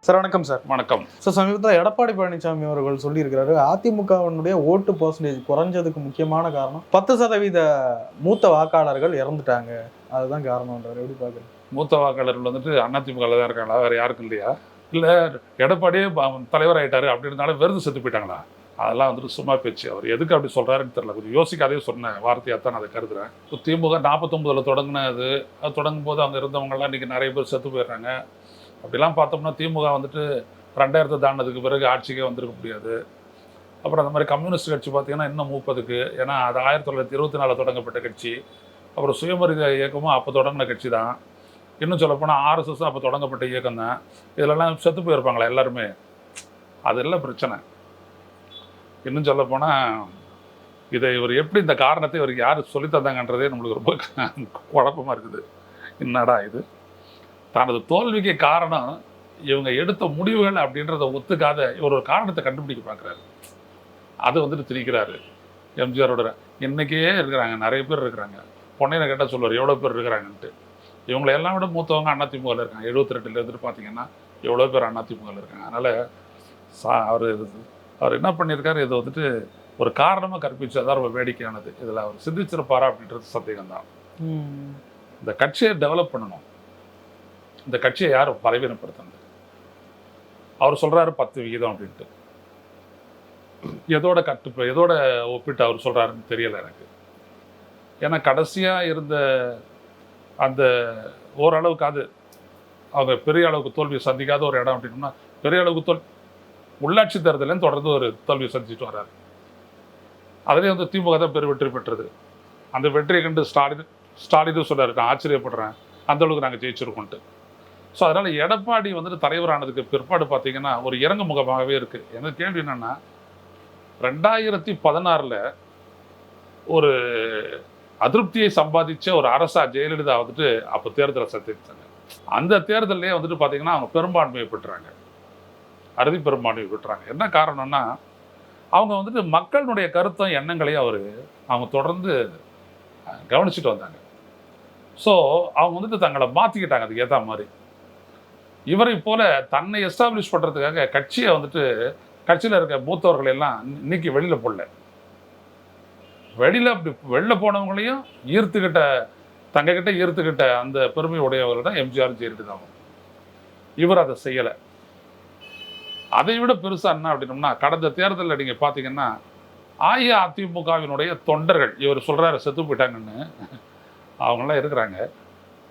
Sir வணக்கம் sir. வணக்கம். Sir சமீபத்தில் எடப்பாடி பழனிசாமி அவர்கள் சொல்லியிருக்கிறாரு, அதிமுகவினுடைய ஓட்டு பர்சன்டேஜ் குறைஞ்சதுக்கு முக்கியமான காரணம் 10% மூத்த வாக்காளர்கள் இறந்துட்டாங்க, அதுதான் காரணம்ன்றாரு. எப்படி பார்க்குறீங்க? மூத்த வாக்காளர்கள் அதிமுகவில் தான் இருக்காங்களா, வேற யாருக்கும் இல்லையா? இல்லை எடப்பாடியே தலைவர் ஆயிட்டாரு அப்படின்றனால வெறுது செத்து போயிட்டாங்களா? அதெல்லாம் சும்மா பேச்சு. அவர் எதுக்கு அப்படி சொல்றாருன்னு தெரியல. கொஞ்சம் யோசிக்காதே சொன்ன வார்த்தையாக தான் நான் அதை கருதுறேன். திமுக 49 தொடங்கினது, அது தொடங்கும் போது அங்கே இருந்தவங்கலாம் இன்னைக்கு நிறைய பேர் செத்து போயிடுறாங்க. அப்படிலாம் பார்த்தோம்னா திமுக 2000 தாண்டினதுக்கு பிறகு ஆட்சிக்கே வந்திருக்க முடியாது. அப்புறம் அந்த மாதிரி கம்யூனிஸ்ட் கட்சி பார்த்தீங்கன்னா இன்னும் 30க்கு, ஏன்னா அது 1924 தொடங்கப்பட்ட கட்சி. அப்புறம் சுயமரியாதை இயக்கமும் அப்போ தொடங்கின கட்சி தான். இன்னும் சொல்லப்போனால் ஆர்எஸ்எஸும் அப்போ தொடங்கப்பட்ட இயக்கம் தான். இதிலெல்லாம் செத்து போயிருப்பாங்களா எல்லாருமே? அதெல்லாம் பிரச்சனை. இன்னும் சொல்லப்போனால் இதை இவர் எப்படி இந்த காரணத்தை இவருக்கு யார் சொல்லி தந்தாங்கன்றதே நம்மளுக்கு ரொம்ப குழப்பமாக இருக்குது. என்னடா இது? தனது தோல்விக்கு காரணம் இவங்க எடுத்த முடிவுகள் அப்படின்றத ஒத்துக்காத இவர் ஒரு காரணத்தை கண்டுபிடிக்க பார்க்குறாரு. அது திரிக்கிறாரு. எம்ஜிஆரோட இன்னைக்கே இருக்கிறாங்க, நிறைய பேர் இருக்கிறாங்க. பொன்னையில கேட்டால் சொல்லுவார் எவ்வளோ பேர் இருக்கிறாங்கன்ட்டு. இவங்களை எல்லாம் விட மூத்தவங்க அதிமுகவில் இருக்காங்க. 72 பார்த்தீங்கன்னா எவ்வளோ பேர் அதிமுகவில் இருக்காங்க. அதனால் அவர் என்ன பண்ணியிருக்காரு, இதை ஒரு காரணமாக கற்பிச்சு அதான் ரொம்ப வேடிக்கையானது. இதில் அவர் சிந்திச்சிருப்பாரா அப்படின்றது சந்தேகம் தான். இந்த கட்சியை டெவலப் பண்ணணும். இந்த கட்சியை யார் பலவீனப்படுத்தினது? அவர் சொல்றாரு 10% அப்படின்ட்டு. எதோட ஒப்பிட்டு அவர் சொல்றாருன்னு தெரியல எனக்கு. ஏன்னா கடைசியா இருந்த அந்த ஓரளவுக்கு அது அவங்க பெரிய அளவுக்கு தோல்வியை சந்திக்காத ஒரு இடம் அப்படின்னா, பெரிய அளவுக்கு உள்ளாட்சி தேர்தலையும் தொடர்ந்து ஒரு தோல்வியை சந்திச்சுட்டு வர்றாரு. அதுலேயே திமுக தான் பெரு வெற்றி பெற்றது. அந்த வெற்றியை கண்டு ஸ்டாலினும் சொல்றாரு, நான் ஆச்சரியப்படுறேன், அந்த அளவுக்கு நாங்கள் ஜெயிச்சிருக்கோன்ட்டு. ஸோ அதனால் எடப்பாடி தலைவரானதுக்கு பிற்பாடு பார்த்தீங்கன்னா ஒரு இறங்கு முகமாகவே இருக்குது. எனக்கு கேள்வி என்னென்னா, 2016 ஒரு அதிருப்தியை சம்பாதிச்ச ஒரு அரசா ஜெயலலிதா அப்போ தேர்தலை சந்தித்தாங்க. அந்த தேர்தலே பார்த்தீங்கன்னா அவங்க பெரும்பான்மையை பெற்றாங்க, அறுதி பெரும்பான்மையை பெற்றாங்க. என்ன காரணம்னா, அவங்க மக்களுடைய கருத்தும் எண்ணங்களையும் அவங்க தொடர்ந்து கவனிச்சுட்டு வந்தாங்க. ஸோ அவங்க தங்களை மாற்றிக்கிட்டாங்க அதுக்கு ஏற்ற மாதிரி. இவரை போல தன்னை எஸ்டாப்ளிஷ் பண்ணுறதுக்காக கட்சியை கட்சியில் இருக்க மூத்தவர்கள் எல்லாம் இன்னைக்கு வெளியில் போடல. வெளியில் போனவங்களையும் தங்ககிட்ட ஈர்த்துக்கிட்ட அந்த பெருமை உடையவர்கள் தான் எம்ஜிஆர் ஜெயலலிதாவும். இவர் அதை செய்யலை. அதை விட பெருசாக என்ன அப்படின்னோம்னா, கடந்த தேர்தலில் நீங்கள் பார்த்தீங்கன்னா அஇஅதிமுகவினுடைய தொண்டர்கள், இவர் சொல்கிறாரு செத்து போயிட்டாங்கன்னு, அவங்களாம் இருக்கிறாங்க.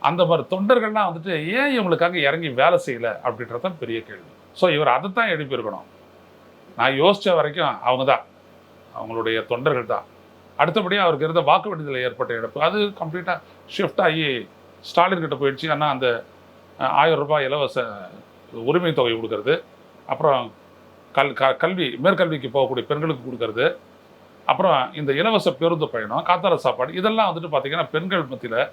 அந்த மாதிரி தொண்டர்கள்லாம் ஏன் இவங்களுக்காக இறங்கி வேலை செய்யலை அப்படின்றது தான் பெரிய கேள்வி. ஸோ இவர் அதைத்தான் எழுப்பியிருக்கணும். நான் யோசித்த வரைக்கும் அவங்க தான், அவங்களுடைய தொண்டர்கள் தான். அடுத்தபடியாக அவருக்கு இருந்த வாக்கு வங்கியில் ஏற்பட்ட இழப்பு அது கம்ப்ளீட்டாக ஷிஃப்ட் ஆகி ஸ்டாலின் கிட்ட போயிடுச்சு. ஆனால் அந்த 1000 ரூபாய் இலவச உரிமை தொகை கொடுக்கறது, அப்புறம் கல்வி மேற்கல்விக்கு போகக்கூடிய பெண்களுக்கு கொடுக்கறது, அப்புறம் இந்த இலவச பேருந்து பயணம், காத்தால சாப்பாடு, இதெல்லாம் பார்த்தீங்கன்னா பெண்கள் மத்தியில்,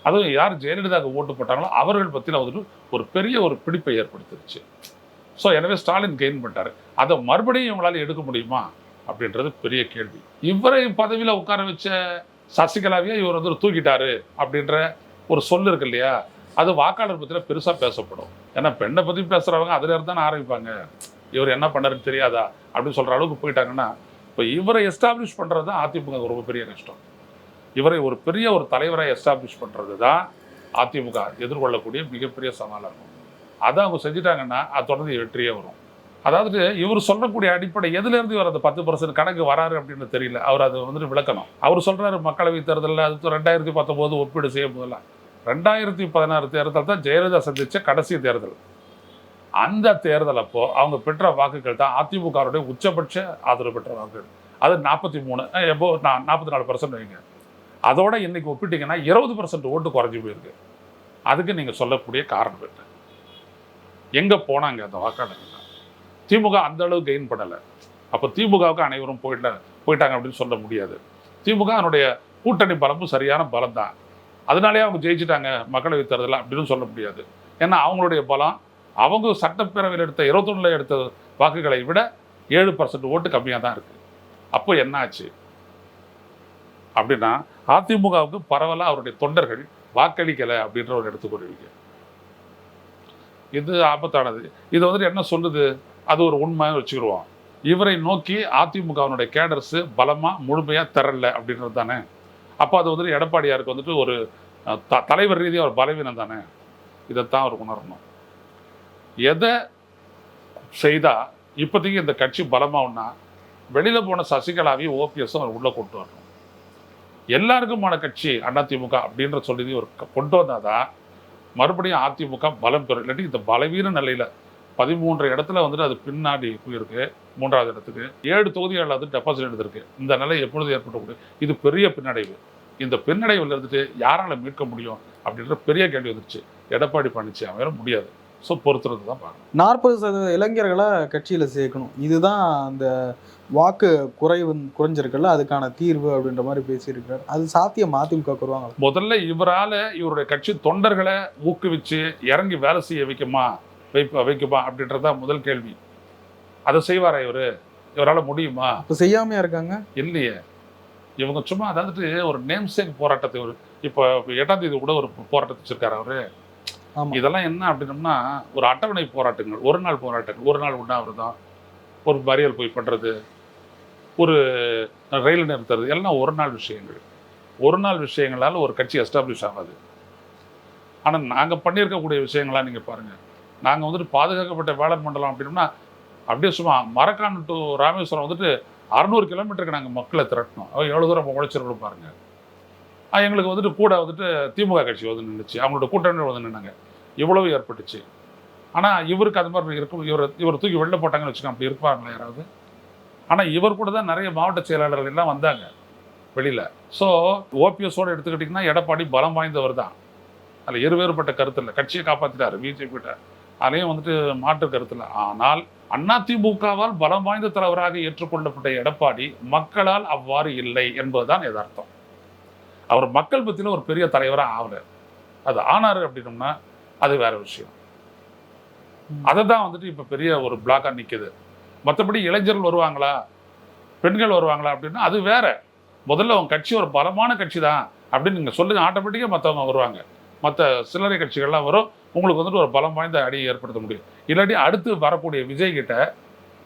அதுவும் யார் ஜெயலலிதாவுக்கு ஓட்டு போட்டாங்களோ அவர்கள் பற்றியில் ஒரு பெரிய ஒரு பிடிப்பை ஏற்படுத்திருச்சு. ஸோ எனவே ஸ்டாலின் கெயின் பண்ணிட்டாரு. அதை மறுபடியும் இவங்களால எடுக்க முடியுமா அப்படின்றது பெரிய கேள்வி. இவரை பதவியில் உட்கார வச்ச சசிகலாவையே இவர் தூக்கிட்டாரு அப்படின்ற ஒரு சொல் இருக்கு இல்லையா, அது வாக்காளர் பற்றியில் பெருசாக பேசப்படும். ஏன்னா பெண்ணை பற்றி பேசுகிறவங்க அதில் இருந்தானே ஆரம்பிப்பாங்க. இவர் என்ன பண்ணாருன்னு தெரியாதா அப்படின்னு சொல்கிற அளவுக்கு போயிட்டாங்கன்னா, இப்போ இவரை எஸ்டாப்ளிஷ் பண்ணுறது தான் அதிமுக ரொம்ப பெரிய கஷ்டம். இவரை ஒரு பெரிய ஒரு தலைவரை எஸ்டாப்ளிஷ் பண்ணுறது தான் அதிமுக எதிர்கொள்ளக்கூடிய மிகப்பெரிய சவாலாக இருக்கும். அதை அவங்க செஞ்சுட்டாங்கன்னா அது தொடர்ந்து வெற்றியே வரும். அதாவது இவர் சொல்லக்கூடிய அடிப்படை எதுலேருந்து இவர் அந்த 10% கணக்கு வராரு அப்படின்னு தெரியல. அவர் அது விளக்கணும். அவர் சொல்கிறாரு மக்களவை தேர்தலில் அது 2019 ஒப்பீடு செய்யும் போதெல்லாம் 2016 தேர்தல் தான் ஜெயலலிதா சந்தித்த கடைசி தேர்தல். அந்த தேர்தல் அப்போ அவங்க பெற்ற வாக்குகள் தான் அதிமுகவுடைய உச்சபட்ச ஆதரவு பெற்ற வாக்குகள். அது 44% வைங்க. அதோட இன்னைக்கு ஒப்பிட்டீங்கன்னா 20% ஓட்டு குறைஞ்சி போயிருக்கு. அதுக்கு நீங்கள் சொல்லக்கூடிய காரணம் என்ன? எங்கே போனாங்க அந்த வாக்காளர்கள்? திமுக அந்த அளவு கெயின் பண்ணலை. அப்போ திமுகவுக்கு அனைவரும் போயிட்டாங்க அப்படின்னு சொல்ல முடியாது. திமுக அதனுடைய கூட்டணி பலமும் சரியான பலம் தான். அதனாலே அவங்க ஜெயிச்சிட்டாங்க மக்களவை தேர்தலில் அப்படின்னு சொல்ல முடியாது. ஏன்னா அவங்களுடைய பலம், அவங்க சட்டப்பேரவையில் எடுத்த 21 எடுத்த வாக்குகளை விட 7% ஓட்டு கம்மியாக தான் இருக்குது. அப்போ என்ன ஆச்சு அப்படின்னா, அதிமுகவுக்கு பரவலாக அவருடைய தொண்டர்கள் வாக்களிக்கலை அப்படின்ற ஒரு எடுத்துக்கொள்வீங்க. இது ஆபத்தானது. இது வந்துட்டு என்ன சொல்லுது, அது ஒரு உண்மையை வச்சுக்கிடுவோம். இவரை நோக்கி அதிமுகவினுடைய கேடர்ஸ் பலமா முழுமையா திரளல அப்படின்றது தானே. அப்போ அது வந்துட்டு எடப்பாடியாருக்கு வந்துட்டு ஒரு தலைவர் ரீதியாக ஒரு பலவீனம் தானே. இதைத்தான் அவர் உணரணும். எதை செய்தா இப்போதைக்கு இந்த கட்சி பலமாகும்னா, வெளியில போன சசிகலாவையும் ஓபிஎஸும் அவர் உள்ள கொண்டு வரணும். எல்லாருக்குமான கட்சி அதிமுக அப்படின்ற சொல்லி ஒரு கொண்டு வந்தாதான் மறுபடியும் அதிமுக பலம் பெறும். இல்லாட்டி இந்த பலவீன நிலையில 13 இடத்துல வந்துட்டு அது பின்னாடி போயிருக்கு. 3வது இடத்துக்கு 7 தொகுதிகள் அது டெபாசிட் எடுத்திருக்கு. இந்த நிலை எப்பொழுது ஏற்படக்கூடிய இது பெரிய பின்னடைவு. இந்த பின்னடைவில் இருந்துட்டு யாரால மீட்க முடியும் அப்படின்ற பெரிய கேள்வி வந்துருச்சு. எடப்பாடி பழனிசாமி வேற முடியாது. ஸோ பொறுத்துறது தான் பார்க்கணும். 40% இளைஞர்களை கட்சியில சேர்க்கணும், இதுதான் அந்த வாக்கு குறைஞ்சிருக்குல்ல அதுக்கான தீர்வு அப்படின்ற மாதிரி பேசியிருக்காரு. அது சாத்தியம் அதிமுக வருவாங்க. முதல்ல இவரால இவருடைய கட்சி தொண்டர்களை ஊக்குவிச்சு இறங்கி வேலை செய்ய வைக்குமா அப்படின்றதான் முதல் கேள்வி. அதை செய்வாரா இவரால் முடியுமா? இப்போ செய்யாமையா இருக்காங்க இல்லையே. இவங்க சும்மா அதாவது ஒரு நேம் சேக் போராட்டத்தை இப்போ 8ஆம் தேதி கூட ஒரு போராட்டத்தை வச்சிருக்காரு அவரு. இதெல்லாம் என்ன அப்படின்னம்னா ஒரு அட்டவணை போராட்டங்கள், ஒரு நாள் போராட்டங்கள், ஒரு நாள் உண்ணாவிரதம், ஒரு மறியல் போய் பண்றது, ஒரு ரயில் நிறுத்துறது, எல்லாம் ஒரு நாள் விஷயங்கள். ஒரு நாள் விஷயங்களால ஒரு கட்சி எஸ்டாப்ளிஷ் ஆகாது. ஆனால் நாங்கள் பண்ணியிருக்கக்கூடிய விஷயங்களாம் நீங்கள் பாருங்கள். நாங்கள் வந்துட்டு பாதுகாக்கப்பட்ட வேளாண் மண்டலம் அப்படின்னா அப்படியே சும்மா மரக்காணம் டு ராமேஸ்வரம் வந்துட்டு 600 கிலோமீட்டருக்கு நாங்கள் மக்களை திரட்டணும். எவ்வளோ தூரம் உழைச்சிருக்கணும் பாருங்கள். எங்களுக்கு வந்துட்டு கூட வந்துட்டு திமுக கட்சி வந்து நின்றுச்சு, அவங்களோட கூட்டணி வந்து நின்னாங்க, இவ்வளவு ஏற்பட்டுச்சு. ஆனால் இவருக்கு அது மாதிரி இருக்கும். இவர் தூக்கி வெளில போட்டாங்கன்னு வச்சுக்கோங்க, அப்படி இருப்பாங்களா யாராவது? ஆனால் இவர் கூட தான் நிறைய மாவட்ட செயலாளர்கள் எல்லாம் வந்தாங்க வெளியில். ஸோ ஓபிஎஸோடு எடுத்துக்கிட்டிங்கன்னா எடப்பாடி பலம் வாய்ந்தவர் தான். அதில் இருவேறுபட்ட கருத்து இல்லை. கட்சியை காப்பாற்றிட்டார் பிஜேபிட்ட, அதையும் வந்துட்டு மாற்று கருத்து இல்லை. ஆனால் அதிமுகவால் பலம் வாய்ந்த தலைவராக ஏற்றுக்கொள்ளப்பட்ட எடப்பாடி மக்களால் அவ்வாறு இல்லை என்பதுதான் யதார்த்தம். அவர் மக்கள் பற்றின ஒரு பெரிய தலைவராக ஆகல. அது ஆனாரு அப்படின்னோம்னா அது வேற விஷயம். அதை தான் வந்துட்டு இப்போ பெரிய ஒரு பிளாக்காக நிற்குது. மற்றபடி இளைஞர்கள் வருவாங்களா, பெண்கள் வருவாங்களா அப்படின்னா அது வேற. முதல்ல அவங்க கட்சி ஒரு பலமான கட்சி தான் அப்படின்னு நீங்கள் சொல்லுங்க, ஆட்டோமேட்டிக்காக மற்றவங்க வருவாங்க. மற்ற சில்லறை கட்சிகள்லாம் வரும், உங்களுக்கு வந்துட்டு ஒரு பலம் வாய்ந்த அடியை ஏற்படுத்த முடியும். இல்லாட்டி அடுத்து வரக்கூடிய விஜய் கிட்ட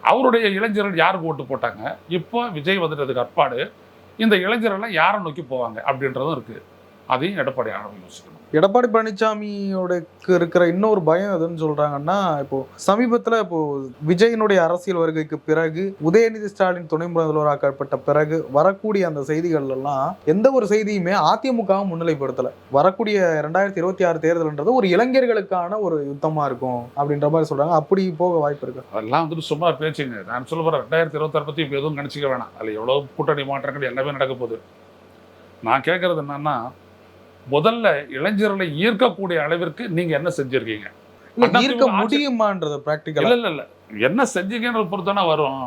அவருடைய இளைஞர்கள் யாருக்கு ஓட்டு போட்டாங்க, இப்போ விஜய் வந்துட்டதுக்கு அற்பாடு இந்த இளைஞர்கள்லாம் யாரை நோக்கி போவாங்க அப்படின்றதும் இருக்கு. அதையும் எடப்பாடி யோசிக்கணும். எடப்பாடி பழனிசாமியோட இருக்கிற இன்னொரு பயம் எதுன்னு சொல்றாங்கன்னா, இப்போ சமீபத்தில் இப்போ விஜயனுடைய அரசியல் வருகைக்கு பிறகு உதயநிதி ஸ்டாலின் துணை முதல்வராக்கப்பட்ட பிறகு வரக்கூடிய அந்த செய்திகள் எல்லாம் எந்த ஒரு செய்தியுமே அதிமுகவும் முன்னிலைப்படுத்தலை. வரக்கூடிய 2026 தேர்தல்ன்றது ஒரு இளைஞர்களுக்கான ஒரு யுத்தமா இருக்கும் அப்படின்ற மாதிரி சொல்றாங்க. அப்படி போக வாய்ப்பு இருக்கு? அதெல்லாம் வந்துட்டு சும்மா பேச்சுங்க. நான் சொல்ல போறேன் 2026 பத்தி இப்போ எதுவும் நினைச்சிக்க வேணாம். அதில் எவ்வளோ கூட்டணி மாற்றங்கள் எல்லாமே நடக்க போகுது. நான் கேட்கறது என்னன்னா, முதல்ல இளைஞர்களை ஈர்க்கக்கூடிய அளவிற்கு நீங்க என்ன செஞ்சிருக்கீங்க? ஈர்க்க முடியுமான்றது பிராக்டிக்கல் இல்ல என்ன செஞ்சீங்கன்றது பொறுத்தானே வரும்.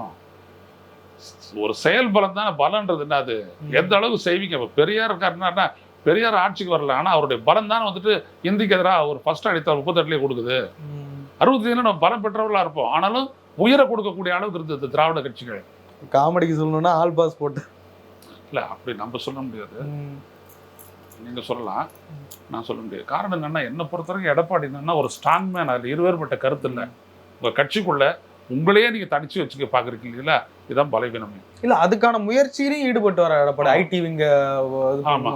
ஒரு செயல் பலம் தானே. பலன்றது என்ன, அது எந்த அளவுக்கு செய்வீங்க? இப்போ பெரியார் இருக்காருன்னா பெரியார் ஆட்சிக்கு வரல, ஆனா அவருடைய பலம் தானே வந்துட்டு இந்திக்கு எதிராக ஒரு ஃபர்ஸ்ட் அடித்தார் 38 கொடுக்குது. 60 நம்ம பலம் பெற்றவர்களா இருப்போம், ஆனாலும் உயர கொடுக்கக்கூடிய அளவுக்கு இருந்தது திராவிட கட்சிகள். காமெடிக்கு சொல்லணும்னா ஆல் பாஸ் போட்டு இல்ல அப்படி நம்ம சொல்ல முடியாது. நீங்க சொல்லலாம், நான் சொல்ல முடியாது. காரணம் என்னன்னா, என்னை பொறுத்தவரைக்கும் எடப்பாடி என்னன்னா ஒரு ஸ்ட்ராங் மேன். அதில் இருவேறுபட்ட கருத்து இல்லை. உங்க கட்சிக்குள்ள உங்களையே நீங்க தனிச்சு வச்சுக்க பாக்குறீங்களா, இதுதான் பலவீனமே. இல்ல அதுக்கான முயற்சியிலையும் ஈடுபட்டு வர எடப்பாடி. ஐடி விங்க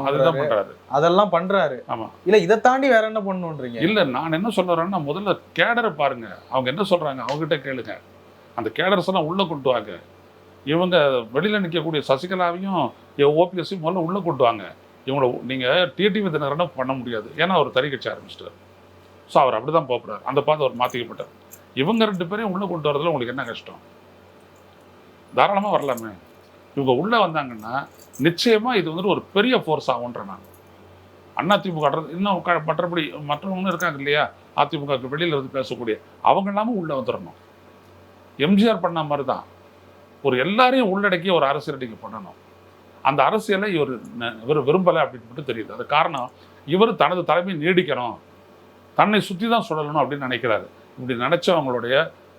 அதுதான் பண்றாரு, அதெல்லாம் பண்றாரு. ஆமா, இல்ல இதை தாண்டி வேற என்ன பண்ணுன்றீங்க? இல்ல நான் என்ன சொல்றேன்னா, முதல்ல கேடரை பாருங்க, அவங்க என்ன சொல்றாங்க அவங்ககிட்ட கேளுங்க. அந்த கேடர்ஸ் எல்லாம் உள்ள கொண்டு வாங்க. இவங்க வெளியில நிற்கக்கூடிய சசிகலாவையும் ஓபிஎஸ்ஸையும் முதல்ல உள்ள கொண்டு வாங்க. இவங்கள நீங்கள் டிடிவி தினகரனும் பண்ண முடியாது, ஏன்னா அவர் தறி கட்சி ஆரம்பிச்சிட்டார். ஸோ அவர் அப்படி தான் போகிறார். அந்த பார்த்து அவர் மாற்றிக்கப்பட்டார். இவங்க 2 பேரையும் உள்ளே கொண்டு வரதுல உங்களுக்கு என்ன கஷ்டம்? தாராளமாக வரலாமே. இவங்க உள்ளே வந்தாங்கன்னா நிச்சயமாக இது வந்துட்டு ஒரு பெரிய ஃபோர்ஸ் ஆகுன்ற நான் அதிமுக இன்னும் மற்றபடி மற்றவங்க இருக்காங்க இல்லையா, அதிமுகவுக்கு வெளியில் இருந்து பேசக்கூடிய அவங்க எல்லாமே உள்ளே வந்துடணும். எம்ஜிஆர் பண்ண மாதிரி தான் ஒரு எல்லாரையும் உள்ளடக்கி ஒரு அரசியல் நீங்கள் பண்ணணும். அந்த அரசியலை இவர் விரும்பலை அப்படின்னு மட்டும் தெரியுது. அது காரணம், இவர் தனது தலைமை நீடிக்கணும், தன்னை சுற்றி தான் சொல்லணும் அப்படின்னு நினைக்கிறாரு. இப்படி நினைச்சவங்களுடைய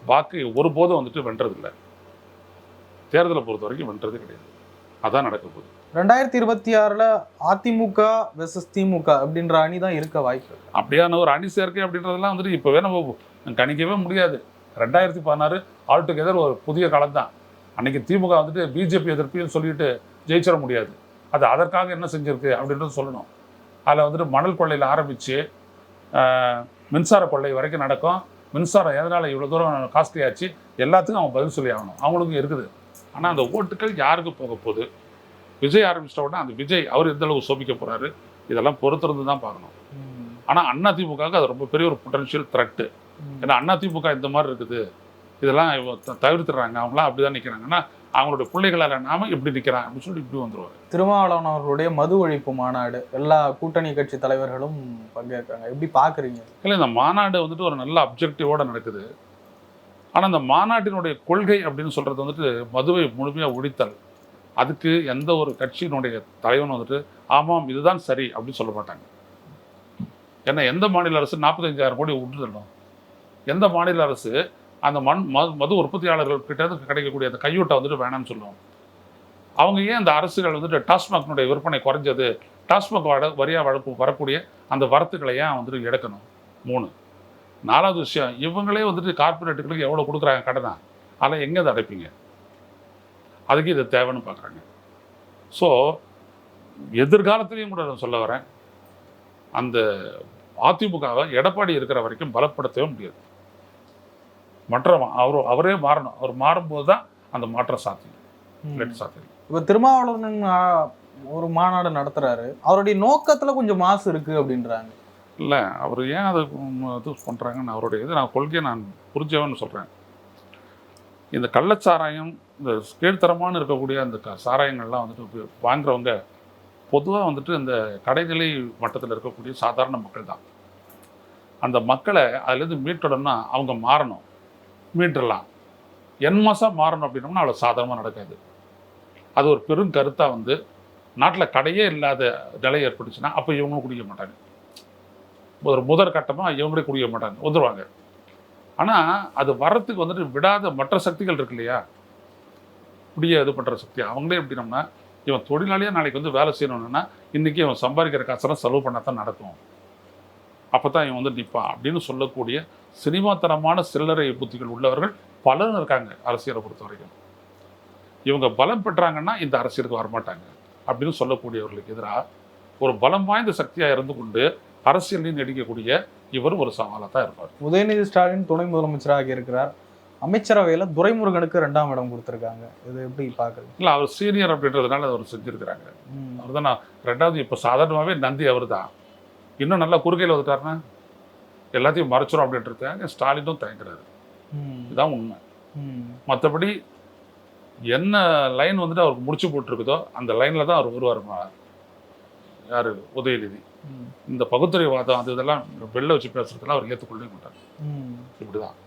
வாக்கு ஒருபோதும் வந்துட்டு வென்றதில்லை. தேர்தலை பொறுத்த வரைக்கும் வென்றதே கிடையாது. அதான் நடக்க போகுது. 2026 அதிமுக வெர்சஸ் திமுக அப்படின்ற அணி தான் இருக்க வாய்ப்பு. அப்படியான ஒரு அணி சேர்க்கை அப்படின்றதெல்லாம் வந்துட்டு இப்போவே நம்ம கணிக்கவே முடியாது. 2016 ஆல் டுகெதர் ஒரு புதிய காலம் தான். அன்னைக்கு திமுக வந்துட்டு பிஜேபி எதிர்ப்பையும் சொல்லிட்டு ஜெயிச்சிட முடியாது. அது அதற்காக என்ன செஞ்சிருக்கு அப்படின்றது சொல்லணும். அதில் வந்துட்டு மணல் கொள்ளையில் ஆரம்பித்து மின்சார கொள்ளை வரைக்கும் நடக்கும். மின்சாரம் எதனால் இவ்வளோ தூரம் காஸ்ட்லி ஆச்சு எல்லாத்துக்கும் அவங்க பதில் சொல்லி ஆகணும். அவங்களுக்கும் இருக்குது. ஆனால் அந்த ஓட்டுகள் யாருக்கு போக போகுது? விஜய் ஆரம்பிச்சிட்ட உடனே அந்த விஜய் அவர் எந்த அளவுக்கு சோபிக்க போகிறாரு இதெல்லாம் பொறுத்திருந்து தான் பார்க்கணும். ஆனால் அதிமுகவுக்கு அது ரொம்ப பெரிய ஒரு பொட்டன்ஷியல் த்ரெட்டு. ஏன்னா அதிமுக இந்த மாதிரி இருக்குது, இதெல்லாம் தவிர்த்துறாங்க, அவங்களாம் அப்படி தான் நிற்கிறாங்கன்னா அவங்களுடைய பிள்ளைகளால் நாம எப்படி நிற்கிறாங்க அப்படின்னு சொல்லி இப்படி வந்துருவாரு. திருமாவளவன் அவர்களுடைய மது ஒழிப்பு மாநாடு எல்லா கூட்டணி கட்சி தலைவர்களும் பங்கேற்கிறாங்க, எப்படி பார்க்குறீங்க? இல்லை, இந்த மாநாடு வந்துட்டு ஒரு நல்ல அப்ஜெக்டிவோடு நடக்குது. ஆனால் அந்த மாநாட்டினுடைய கொள்கை அப்படின்னு சொல்கிறது வந்துட்டு மதுவை முழுமையாக ஒழித்தல். அதுக்கு எந்த ஒரு கட்சியினுடைய தலைவன் வந்துட்டு ஆமாம் இதுதான் சரி அப்படின்னு சொல்ல மாட்டாங்க. ஏன்னா எந்த மாநில அரசு 45,000 கோடி விட்டுதலும், எந்த மாநில அரசு அந்த மது உற்பத்தியாளர்கள் கிட்ட கிடைக்கக்கூடிய அந்த கையூட்டை வந்துட்டு வேணாம்னு சொல்லுவோம். அவங்க ஏன் அந்த அரசுகள் வந்துட்டு டாஸ்மாக்னுடைய விற்பனை குறைஞ்சது, டாஸ்மாக் வரியாக வரக்கூடிய அந்த வரத்துக்களை ஏன் வந்துட்டு எடுக்கணும்? 3. 4வது விஷயம், இவங்களே வந்துட்டு கார்பரேட்டுகளுக்கு எவ்வளோ கொடுக்குறாங்க கடனா, அதெல்லாம் எங்கே அதை அடைப்பீங்க? அதுக்கு இது தேவைன்னு பார்க்குறாங்க. ஸோ எதிர்காலத்திலையும் கூட நான் சொல்ல வரேன், அந்த அதிமுகவை எடப்பாடி இருக்கிற வரைக்கும் பலப்படுத்தவே முடியாது. அவரே மாறணும். அவர் மாறும்போது தான் அந்த மாற்றம் சாத்தியம். இப்போ திருமாவளவன் ஒரு மாநாடு நடத்துறாரு, அவருடைய நோக்கத்துல கொஞ்சம் மாசு இருக்கு அப்படின்றாங்க. இல்லை, அவர் ஏன் அதை இது பண்ணுறாங்கன்னு அவருடைய இது நான் கொள்கையை நான் புரிஞ்சவன்னு சொல்கிறேன். இந்த கள்ளச்சாராயம், இந்த கீழ்த்தரமான இருக்கக்கூடிய அந்த சாராயங்கள்லாம் வந்துட்டு வாங்குறவங்க பொதுவாக வந்துட்டு இந்த கடைநிலை மட்டத்தில் இருக்கக்கூடிய சாதாரண மக்கள் தான். அந்த மக்களை அதுலேருந்து மீட்டணும்னா அவங்க மாறணும், மீட்டரலாம். என்மாசாக மாறணும் அப்படின்னோம்னா அவ்வளோ சாதாரணமாக நடக்காது. அது ஒரு பெரும் கருத்தாக வந்து நாட்டில் கடையே இல்லாத நிலை ஏற்பட்டுச்சுன்னா அப்போ இவங்களும் குடிக்க மாட்டாங்க. ஒரு முதற் கட்டமாக இவங்களே குடிக்க மாட்டாங்க, வந்துடுவாங்க. ஆனால் அது வரத்துக்கு வந்துட்டு விடாத மற்ற சக்திகள் இருக்கு இல்லையா, குடிய இது பண்ணுற சக்தி, அவங்களே எப்படினோம்னா இவன் தொழிலாளியாக நாளைக்கு வந்து வேலை செய்யணும்னா இன்றைக்கி இவன் சம்பாதிக்கிற காசெல்லாம் செலவு பண்ணால் தான் நடக்கும், அப்போ தான் இவன் வந்து நிற்பான் அப்படின்னு சொல்லக்கூடிய சினிமாத்தனமான சில்லறை புத்திகள் உள்ளவர்கள் பலரும் இருக்காங்க அரசியலை பொறுத்த வரைக்கும். இவங்க பலம் பெற்றாங்கன்னா இந்த அரசியலுக்கு வரமாட்டாங்க அப்படின்னு சொல்லக்கூடியவர்களுக்கு எதிராக ஒரு பலம் வாய்ந்த சக்தியாக இருந்து கொண்டு அரசியலையும் நடிக்கக்கூடிய இவர் ஒரு சவாலாக தான் இருப்பார். உதயநிதி ஸ்டாலின் துணை முதலமைச்சராக இருக்கிறார். அமைச்சரவையில் துரைமுருகனுக்கு 2ஆம் இடம் கொடுத்துருக்காங்க. இது எப்படி பார்க்குறது? இல்லை, அவர் சீனியர் அப்படின்றதுனால அவர் செஞ்சுருக்கிறாங்க. அவர் தான் 2வது. இப்போ சாதாரணமாகவே நந்தி அவர் தான். இன்னும் நல்லா குறுக்கையில் வந்துட்டாருன்னா எல்லாத்தையும் மறைச்சிடும் அப்படின்றதுக்காக ஸ்டாலினும் தயங்குறாரு. இதுதான் உண்மை. மற்றபடி என்ன லைன் வந்துட்டு அவருக்கு முடிச்சு போட்டிருக்குதோ அந்த லைனில் தான் அவர் வருவார். யார்? உதயநிதி. இந்த பகுத்தறிவாதம் அது இதெல்லாம் வெளில வச்சு பேசுறதுலாம் அவர் ஏற்றுக்கொள்ளவே மாட்டார். இப்படிதான்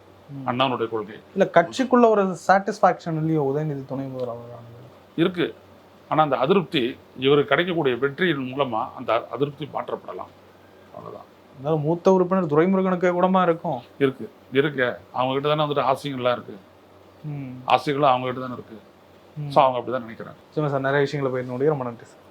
அண்ணாவுடைய கொள்கை. இல்லை, கட்சிக்குள்ள ஒரு சாட்டிஸ்ஃபேக்ஷன் இல்லையோ உதயநிதி துணை முதல்வர் இருக்கு. ஆனால் அந்த அதிருப்தி இவருக்கு கிடைக்கக்கூடிய வெற்றியின் மூலமா அந்த அதிருப்தி மாற்றப்படலாம். அவ்வளோதான். அதாவது மூத்த உறுப்பினர் துரைமுருகனுக்கு கூடமா இருக்கும். இருக்கு அவங்க கிட்ட தானே வந்துட்டு ஆசைகள்லாம் இருக்கு. ஆசைகளும் அவங்க கிட்ட தானே இருக்கு. ஸோ அவங்க அப்படிதான் நினைக்கிறாங்க. சரி சார், நிறைய விஷயங்களை போயிருந்தோம். ரொம்ப நன்றி சார்.